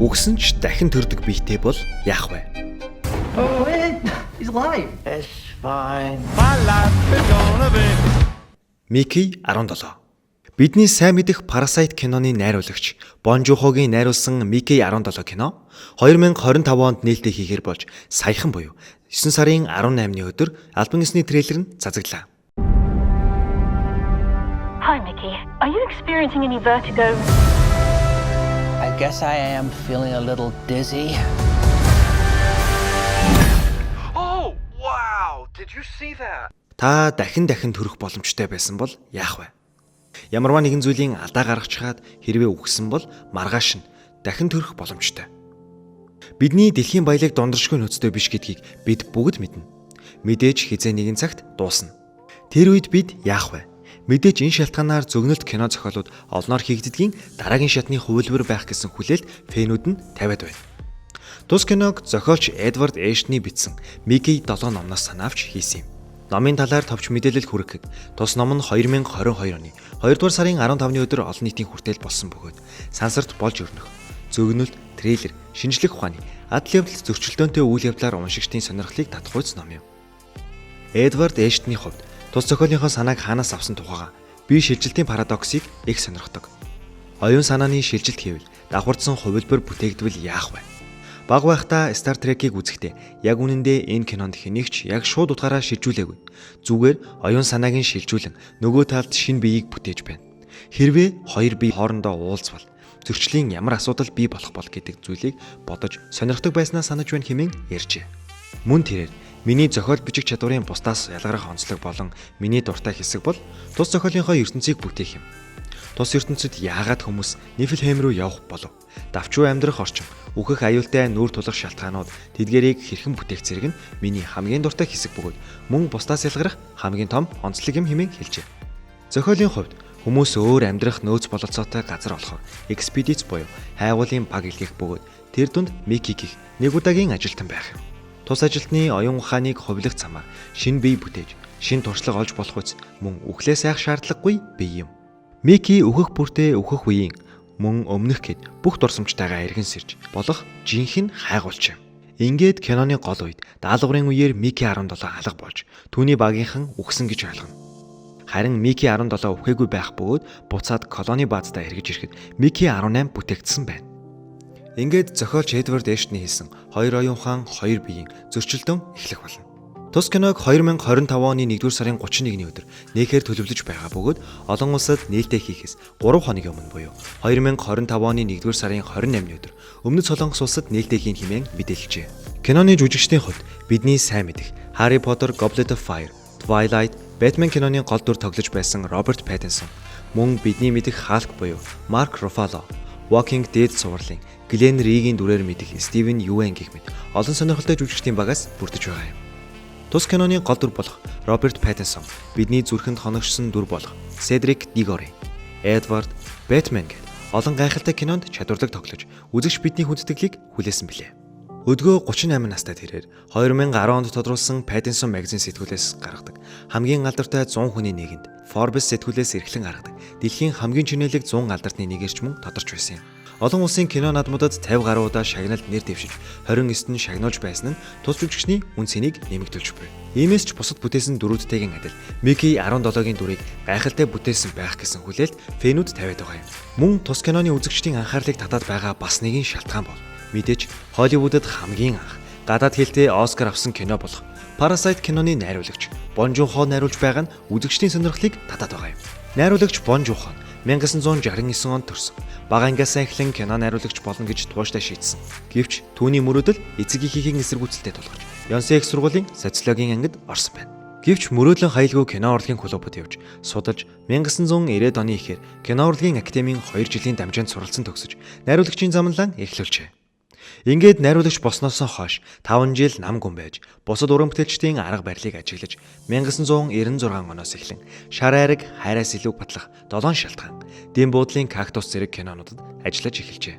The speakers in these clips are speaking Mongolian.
Үгсэн ч дахин төрдөг биетэй бол яах вэ? Oh, he's alive. It's fine. My life is gonna be. Микки 17. Бидний сайн мэдих Parasite киноны найруулагч Бон Жухогийн найруулсан Микки 17 кино 2025 онд нээлттэй хийхээр болж саяхан буюу 9 сарын 18-ны өдөр албан ёсны трейлер нь цацаглаа. Hi, Mickey. Are you experiencing any vertigo? I guess I am feeling a little dizzy. Oh, wow! Did you see that? Та дахин төрөх боломжтой байсан бол яах вэ? Ямарваа нэгэн зүйлийн алдаа гаргаж чаад хэрвээ үхсэн бол маргааш нь дахин төрөх боломжтой. Бидний дэлхийн баялаг дондаршгүй нөөцтэй биш гэдгийг бид бүгд мэднэ. Мэдээж хизээ нэгэн цагт дуусна. Тэр үед бид яах вэ? Мэдээж энэ шалтгаанаар зөгнөлт кино зохиолууд олноор хийгддгийн дараагийн шатны хувилбар байх гэсэн хүлээлт фэнүүд нь тавиад байна. Тус киног зохиолч Эдвард Эштний бичсэн Микки 7 номноос санаавч хийсэн юм. Номын талаар товч мэдээлэл хүрэхэд тус ном нь 2022 оны 2 дугаар сарын 15-ны өдөр олон нийтийн хүртэл болсон бөгөөд сансарт болж өрнөх, зөгнөлт, трейлер, шинжлэх ухааны, адал явдал зөрчилдөөнтэй үйл явдлаар уншигчдын сонирхлыг татгуйц ном юм. Эдвард Эштний хувьд тус зохиолынхоо санааг хаанаас авсан тухайга би шилжилтийн парадоксыг их сонирхдог. Оюун санааны шилжилт хийвэл давхардсан хувилбар бүтээгдэвэл яах вэ? Баг байхдаа Star Trek-ийг үзэхдээ яг үнэндээ энэ кинонд хэнийгч яг шууд утгаараа шилжүүлээгүй. Зүгээр оюун санааг нь шилжүүлэн нөгөө талд шинэ биеийг бүтээж байна. Хэрвээ хоёр бие хоорондоо уулзвал зөрчлийн ямар асуудал бий болох бол гэдэг зүйлийг бодож сонирхдог байснаа санаж байна хэмээн ярьжээ. Мөн тэрээр миний зохиол бичих чадварын бусдаас ялгарах онцлог болон миний дуртай хэсэг бол тус зохиолынхоо ертөнцийг бүтээх юм. Тус ертөнцид яагаад хүмүүс Нифлхейм рүү явах болов? Давчуу амьдрах орчин, үхэх аюултай нүүр тулах шалтгаанууд, тэдгэрийг хэрхэн бүтээх зэрэг нь миний хамгийн дуртай хэсэг бөгөөд мөн бусдаас ялгарах хамгийн том онцлог юм хэмээн хэлжээ. Зохиолын хувьд хүмүүс өөр амьдрах нөөц бололцоотой газар болохоор экспедиц буюу хайгуулын баг илгээх бөгөөд тэр дунд Микки гэх нэг удаагийн ажилтан байх юм. Тус ажилтны оюун ухааныг хувилах замаар шинэ бие бүтээж, шинэ туршлага олж болох үс мөн үхлээ сайх шаардлагагүй бие юм. Микки өөхөх бүртээ өөхөх үеийн мөн өмнөх гэд бүх дурсамжтайгаа эргэн сэрж болох жинхэнэ хайгуулч юм. Ингээд киноны гол үед даалгаврын үеэр Микки 17 алга болж түүний багийнхан үхсэн гэж ойлгоно. Харин Микки 17 үхээгүй байх бөгөөд буцаад колони бааздаа эргэж ирэхэд Микки 18 бүтээгдсэн байна. Ингээд зохиолч Эдвард Эштний хэлсэн хоёр оюун ухаан хоёр биеийн зөрчилдөөн эхлэх болно. Тус киног 2025 оны 1-р сарын 31-ний өдөр нээхээр төлөвлөж байгаа бөгөөд олон улсад нээлттэй хийхээс 3 хоногийн өмнө буюу 2025 оны 1-р сарын 28-ны өдөр Өмнөд Солонгос улсад нээлттэй хийн хэмээн мэдээлжээ. Киноны жүжигчдийн хувьд бидний сайн мэдих Harry Potter, Goblet of Fire, Twilight, Batman киноны гол дүр тоглож байсан Роберт Паттинсон, мөн бидний мэдих Халк буюу Марк Руффало, Walking Dead сувралын Глен Ригийн дүрээр мэдих Стивен Юэн гэх мэт олон сонирхолтой жүжигчдийн багаас бүрдэж байгаа юм. Тус киноны гол дүр болох Роберт Паттинсон, бидний зүрхэнд хоногшсон дүр болох Седрик Дигори, Эдвард, Бэтмен гэх олон гайхалтай кинонд чадварлаг тоглож, үзэгч бидний хүндэтгэлийг хүлээсэн билээ. Өдгөө 38 настай тэрээр 2010 онд тодруулсан Паттинсон магазин сэтгүүлээс гаргадаг хамгийн алдартай 100 хүний нэгэнд Forbes сэтгүүлээс эрхлэн гаргадаг дэлхийн хамгийн чинэлэг 100 алдартны нэгэрч мөн тодорч байсан юм. Олон улсын кино наадмуудад 50 гаруй удаа шагналд нэр дэвшиж 29-т нь шагнуулж байсан нь тус жүжигчний үн цэнийг нэмэгдүүлж буй. Иймээс ч бусад бүтээсэн дөрүүдтэйгийн адил Микки 17-гийн дүрийг гайхалтай бүтээсэн байх гэсэн хүлээлт фэнүүд тавиад байгаа юм. Мөн тус киноны үзэгчдийн анхаарлыг татаад байгаа бас нэгэн шалтгаан бол мэдээж Холливуудад хамгийн анх гадаад хэлтэй Оскар авсан кино болох Parasite киноны найруулагч Бон Жухо найруулж байгаа нь үзэгчдийн сонирхлыг татаад байгаа юм. Найруулагч Бон Жухо 1969 онд төрсөн. Бага ангиасаа эхлэн кино найруулагч болно гэж тууштай шийдсэн. Гэвч түүний мөрөөдөл эцэг эхийнхээ эсэргүүцэлтэй тулгарч Yonsei их сургуулийн социологийн ангид орсон байна. Гэвч мөрөөдлөн хаялгүй кино урлагийн клубад явж судалж 1990-ад оны ихээр кино урлагийн академийн 2 жилийн дамжаанд суралцсан төгсөж найруулагчийн замналаа эхлүүлжээ. Ингээд найруулагч болсноосоо хойш 5 жил нам гүн байж бусад уран бүтээлчдийн арга барилыг ажиглаж 1996 оноос эхлэн Шар айраг хайраас илүү батлах 7 шалтгаан, Дэм буудлын кактус зэрэг кинонуудад ажиллаж эхэлжээ.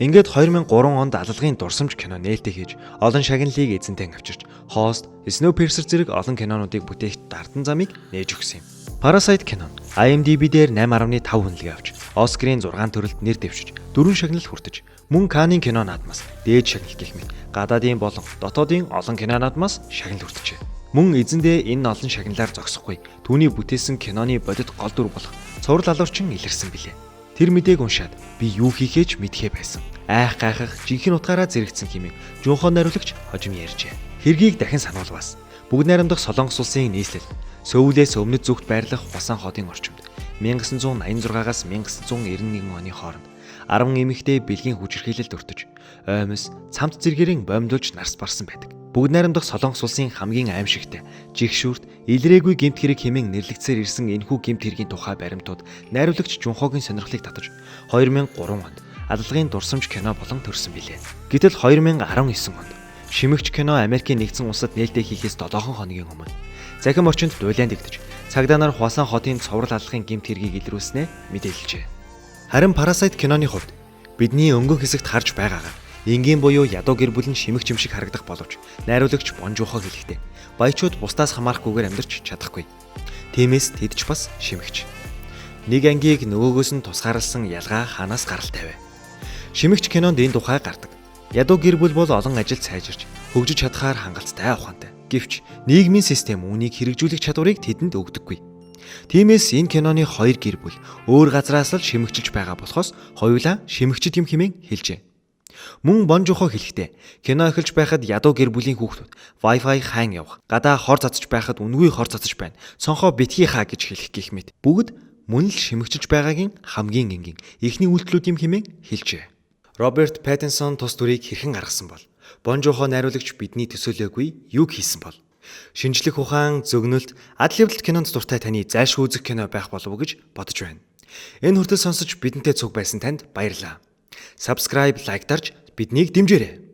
Ингээд 2003 онд аллагын дурсамж кино нээлттэй хийж олон шагналыг эзэнтэй авчирч Host, Snowpiercer зэрэг олон кинонуудыг бүтээх дардан замыг нээж өгсөн юм. Parasite кино IMDb дээр 8.5 хүнлэгээ авч Оскарын 6 төрөлд нэр дэвшиж 4 шагналд хүртэж, мөн Каннын кино наадмаас дээд шагнал гэх мэт гадаадын болон дотоодын олон кино наадмаас шагнал хүртэжээ. Мөн эзэндээ энэ олон шагналаар зогсохгүй түүний бүтээсэн киноны бодит гол дүр болох цуврал алуурчин илэрсэн билээ. Тэр мэдээг уншаад би юу хийхээч мэдхээ байсан. Айх гайхах жинхэнэ утгаараа зэрэгцсэн хэмээн Жунхон найруулагч хожим ярьжээ. Хэргийг дахин сануулвас. Бүгд найрамдах Солонгос улсын нийслэл Сөүлээс өмнөд зүгт байрлах Хусан хотын орчимд 1986-аас 1991 оны хооронд 10 эмэгтэй бэлгийн хүчирхийлэлд өртөж, оймос, цамт зэргэрийн бомдуулж нарс барсан байдаг. Бүгд найрамдах Солонгос улсын хамгийн аимшигтай, жигшүүрт, илрээгүй гэмт хэрэг хэмээн нэрлэгдсээр ирсэн энэхүү гэмт хэргийн тухай баримтууд найруулагч Жунхогийн сонирхлыг татаж 2003 онд Аллагын дурсамж кино болон төрсөн билээ. Гэтэл 2019 онд Шимэгч кино Америкийн нэгдсэн улсад нээлттэй хийхээс 7 хоногийн өмнө захим орчинд дуулиан дэгдэж, цагдаа нар Хуасан хотын цоврал аллагын гэмт хэргийг илрүүлснээ мэдээлжээ. Харин Parasite киноны хувьд бидний өнгөн хэсэгт харж байгаагаар энгийн буюу ядуу гэр бүл нь шимэгч юм шиг харагдах боловч найруулагч Бон Жунхо хэлэхдээ баячууд бусдаас хамаарахгүйгээр амьдарч чадахгүй. Тиймээс тэд ч бас шимэгч. Нэг ангийг нөгөөгөөс нь тусгаарласан ялгаа ханаас гаралтай вэ? Шимэгч кинонд энэ тухай гардаг. Ядуу гэр бүл бол олон ажилд сайжирч хөгжиж чадхаар хангалттай ухаантай. Гэвч нийгмийн систем үүнийг хэрэгжүүлэх чадварыг тэдэнд өгдөггүй. Тиймээс энэ киноны 2 гэр бүл өөр газраас л шимэгчилж байгаа болохоос хоёулаа шимэгчд юм хэмээн хэлжээ. Мөн Бон Жунхо хэлэхдээ кино эхэлж байхад ядуу гэр бүлийн хүүхдүүд Wi-Fi хаан явах, гадаа хор цацж байхад үнгүй хор цацж байна. Цонхоо битгий хаа гэж хэлэх гэх мэт. Бүгд мөн л шимэгчилж байгаагийн хамгийн энгийн эхний үйлдэлүүд юм хэмээн хэлжээ. Роберт Паттинсон тус дүрийг хэрхэн гаргасан бол Бон Жунхо найруулагч бидний төсөөлөөгүй юг хийсэн бол шинжлэх ухаан, зөгнөлт, адал явдалт кинонд дуртай таны зайлшгүй үзэх кино байх болов уу гэж бодож байна. Энэ хүртэл сонсож бидэнтэй цуг байсан танд баярлалаа. Subscribe, like дарж биднийг дэмжээрэй.